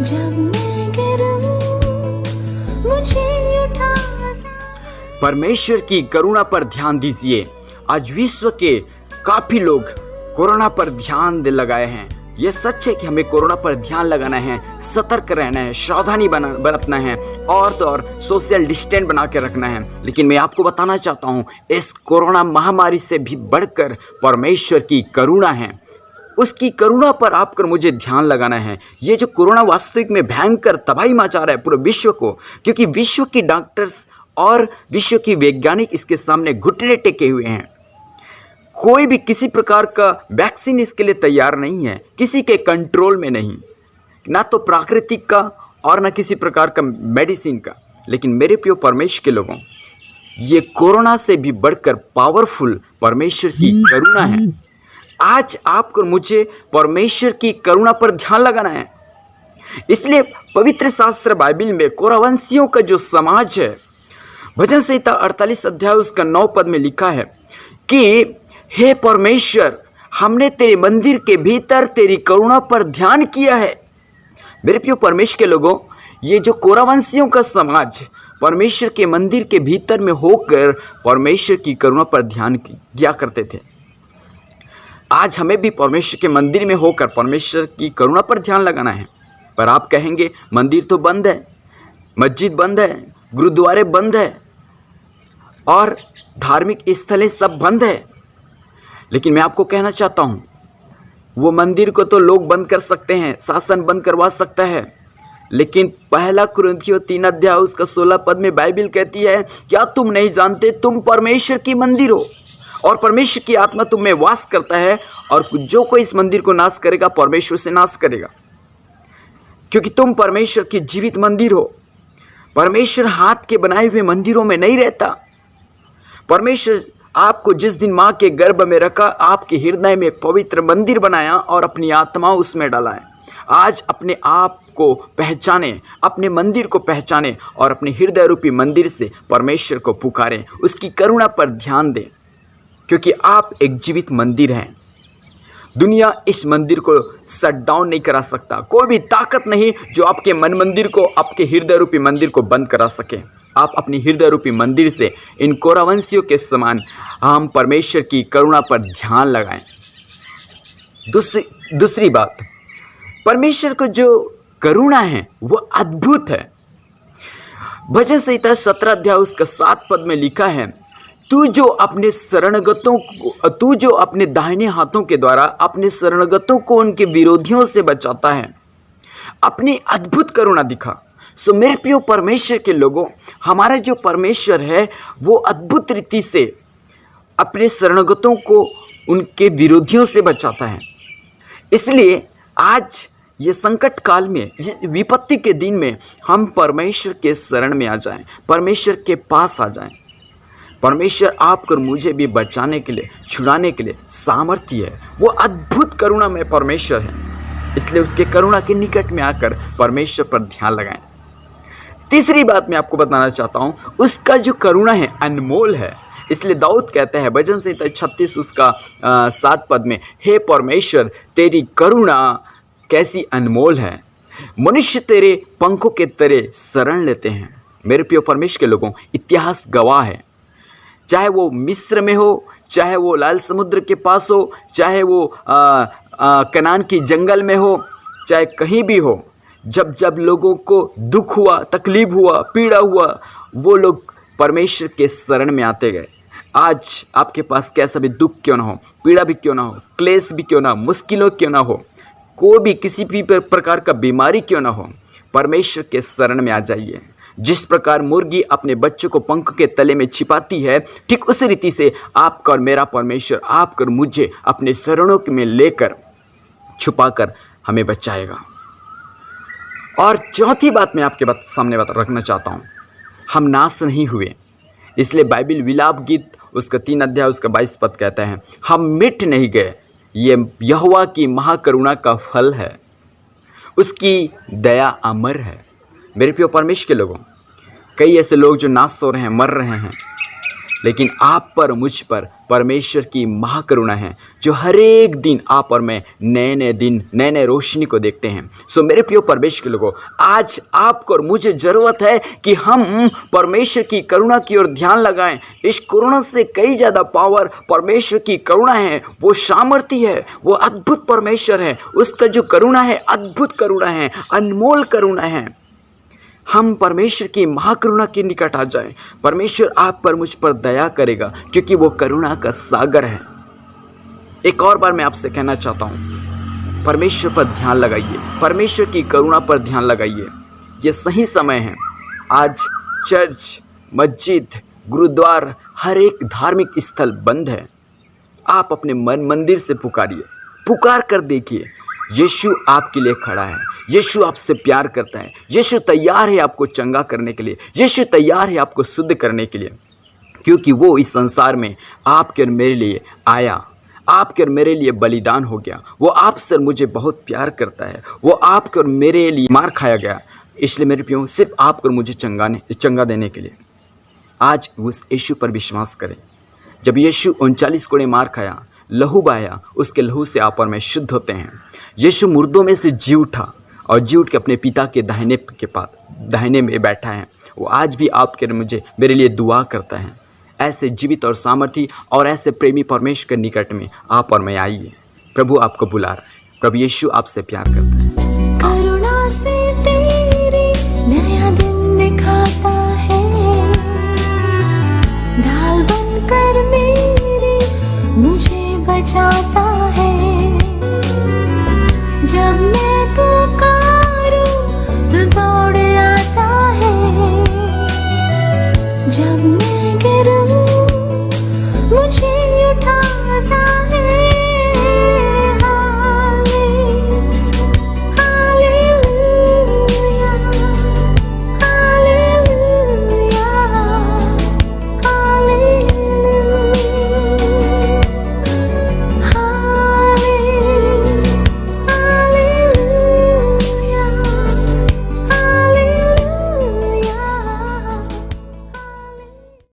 जब मैं गिरूं मुझे उठाना। परमेश्वर की करुणा पर ध्यान दीजिए। आज विश्व के काफी लोग कोरोना पर ध्यान लगाए हैं। यह सच है कि हमें कोरोना पर ध्यान लगाना है, सतर्क रहना है, सावधानी बरतना है और तो और सोशल डिस्टेंस बना के रखना है। लेकिन मैं आपको बताना चाहता हूँ, इस कोरोना महामारी से भी बढ़कर परमेश्वर की करुणा है। उसकी करुणा पर आपकर मुझे ध्यान लगाना है। ये जो कोरोना वास्तविक में भयंकर तबाही मचा रहा है पूरे विश्व को, क्योंकि विश्व की डॉक्टर्स और विश्व की वैज्ञानिक इसके सामने घुटने टेके हुए हैं। कोई भी किसी प्रकार का वैक्सीन इसके लिए तैयार नहीं है, किसी के कंट्रोल में नहीं, ना तो प्राकृतिक का और ना किसी प्रकार का मेडिसिन का। लेकिन मेरे प्रिय परमेश्वर के लोगों, ये कोरोना से भी बढ़कर पावरफुल परमेश्वर की करुणा है। आज आपको मुझे परमेश्वर की करुणा पर ध्यान लगाना है। इसलिए पवित्र शास्त्र बाइबल में कोरावंशियों का जो समाज है, भजन संहिता 48 अध्याय उसका 9 पद में लिखा है कि हे परमेश्वर, हमने तेरे मंदिर के भीतर तेरी करुणा पर ध्यान किया है। मेरे प्रिय परमेश्वर के लोगों, ये जो कोरावंशियों का समाज परमेश्वर के मंदिर के भीतर में होकर परमेश्वर की करुणा पर ध्यान किया करते थे। आज हमें भी परमेश्वर के मंदिर में होकर परमेश्वर की करुणा पर ध्यान लगाना है। पर आप कहेंगे मंदिर तो बंद है, मस्जिद बंद है, गुरुद्वारे बंद है और धार्मिक स्थलें सब बंद है। लेकिन मैं आपको कहना चाहता हूँ, वो मंदिर को तो लोग बंद कर सकते हैं, शासन बंद करवा सकता है, लेकिन पहला कुरिन्थियों 3 अध्याय उसका 16 पद में बाइबल कहती है, क्या तुम नहीं जानते तुम परमेश्वर की मंदिर हो और परमेश्वर की आत्मा तुम में वास करता है, और जो कोई इस मंदिर को नाश करेगा परमेश्वर से नाश करेगा, क्योंकि तुम परमेश्वर की जीवित मंदिर हो। परमेश्वर हाथ के बनाए हुए मंदिरों में नहीं रहता। परमेश्वर आपको जिस दिन माँ के गर्भ में रखा, आपके हृदय में एक पवित्र मंदिर बनाया और अपनी आत्मा उसमें डाला है। आज अपने आप को पहचाने, अपने मंदिर को पहचाने और अपने हृदय रूपी मंदिर से परमेश्वर को पुकारें, उसकी करुणा पर ध्यान दें, क्योंकि आप एक जीवित मंदिर हैं। दुनिया इस मंदिर को शट डाउन नहीं करा सकता। कोई भी ताकत नहीं जो आपके मन मंदिर को, आपके हृदय रूपी मंदिर को बंद करा सके। आप अपनी हृदय रूपी मंदिर से इन कोरावंशियों के समान हम परमेश्वर की करुणा पर ध्यान लगाएं। दूसरी बात, परमेश्वर को जो करुणा है वो अद्भुत है। भजन संहिता 17 अध्याय उसका 7 पद में लिखा है, तू जो अपने दाहिने हाथों के द्वारा अपने शरणगतों को उनके विरोधियों से बचाता है, अपनी अद्भुत करुणा दिखा। सो मेरे प्रिय परमेश्वर के लोगों, हमारा जो परमेश्वर है वो अद्भुत रीति से अपने शरणगतों को उनके विरोधियों से बचाता है। इसलिए आज ये संकट काल में, विपत्ति के दिन में हम परमेश्वर के शरण में आ जाएं, परमेश्वर के पास आ जाएं। परमेश्वर आपको मुझे भी बचाने के लिए, छुड़ाने के लिए सामर्थ्य है। वो अद्भुत करुणा में परमेश्वर है, इसलिए उसके करुणा के निकट में आकर परमेश्वर पर ध्यान लगाएं। तीसरी बात मैं आपको बताना चाहता हूँ, उसका जो करुणा है अनमोल है। इसलिए दाऊद कहते हैं भजन संहिता 36 उसका 7 पद में, हे परमेश्वर तेरी करुणा कैसी अनमोल है, मनुष्य तेरे पंखों के तरह शरण लेते हैं। मेरे प्रिय परमेश्वर के लोगों, इतिहास गवाह है, चाहे वो मिस्र में हो, चाहे वो लाल समुद्र के पास हो, चाहे वो कनान की जंगल में हो, चाहे कहीं भी हो, जब जब लोगों को दुख हुआ, तकलीफ हुआ, पीड़ा हुआ, वो लोग परमेश्वर के शरण में आते गए। आज आपके पास कैसा भी दुख क्यों ना हो, पीड़ा भी क्यों ना हो, क्लेश भी क्यों ना हो, मुश्किलों क्यों ना हो, कोई भी किसी भी प्रकार का बीमारी क्यों ना हो, परमेश्वर के शरण में आ जाइए। जिस प्रकार मुर्गी अपने बच्चों को पंख के तले में छिपाती है, ठीक उसी रीति से आपका और मेरा परमेश्वर आपका और मुझे अपने शरणों में लेकर छुपाकर हमें बचाएगा। और चौथी बात मैं आपके सामने रखना चाहता हूँ, हम नाश नहीं हुए। इसलिए बाइबल विलाप गीत उसका 3 अध्याय उसका 22 पद कहता है, हम मिट नहीं गए, ये यहोवा की महाकरुणा का फल है, उसकी दया अमर है। मेरे प्रिय परमेश्वर के लोगों, कई ऐसे लोग जो नाश हो रहे हैं, मर रहे हैं, लेकिन आप पर मुझ पर परमेश्वर की महाकरुणा है, जो हर एक दिन आप और मैं नए नए दिन नए नए रोशनी को देखते हैं। सो मेरे प्रिय परमेश्वर के लोगों, आज आपको और मुझे ज़रूरत है कि हम परमेश्वर की करुणा की ओर ध्यान लगाएं। इस करुणा से कई ज़्यादा पावर परमेश्वर की करुणा है, वो सामर्थ्य है, वो अद्भुत परमेश्वर है। उसका जो करुणा है अद्भुत करुणा है, अनमोल करुणा है। हम परमेश्वर की महाकरुणा के निकट आ जाएं। परमेश्वर आप पर मुझ पर दया करेगा, क्योंकि वो करुणा का सागर है। एक और बार मैं आपसे कहना चाहता हूँ, परमेश्वर पर ध्यान लगाइए, परमेश्वर की करुणा पर ध्यान लगाइए। ये सही समय है। आज चर्च, मस्जिद, गुरुद्वारा, हर एक धार्मिक स्थल बंद है। आप अपने मंदिर से पुकारिए, पुकार कर देखिए, यीशु आपके लिए खड़ा है। यीशु आपसे प्यार करता है। यीशु तैयार है आपको चंगा करने के लिए। यीशु तैयार है आपको शुद्ध करने के लिए, क्योंकि वो इस संसार में आपके और मेरे लिए आया, आपके और मेरे लिए बलिदान हो गया। वो आपसे मुझे बहुत प्यार करता है। वो आपके और मेरे लिए मार खाया गया, इसलिए मेरे प्रियो सिर्फ आपको और मुझे चंगा देने के लिए। आज उस यीशु पर विश्वास करें। जब यीशु 39 कोड़े मार खाया, लहू बहाया, उसके लहू से आप और मैं शुद्ध होते हैं। यीशु मुर्दों में से जी उठा और जी उठ के अपने पिता के दाहिने में बैठा है। वो आज भी आपके मुझे मेरे लिए दुआ करता है। ऐसे जीवित और सामर्थी और ऐसे प्रेमी परमेश्वर के निकट में आप और मैं आइए। प्रभु आपको बुला रहा है। प्रभु यीशु आपसे प्यार करता है। करुणा से तेरी नया दिन दिखाता है, ढाल बनकर मेरी मुझे बचाता है।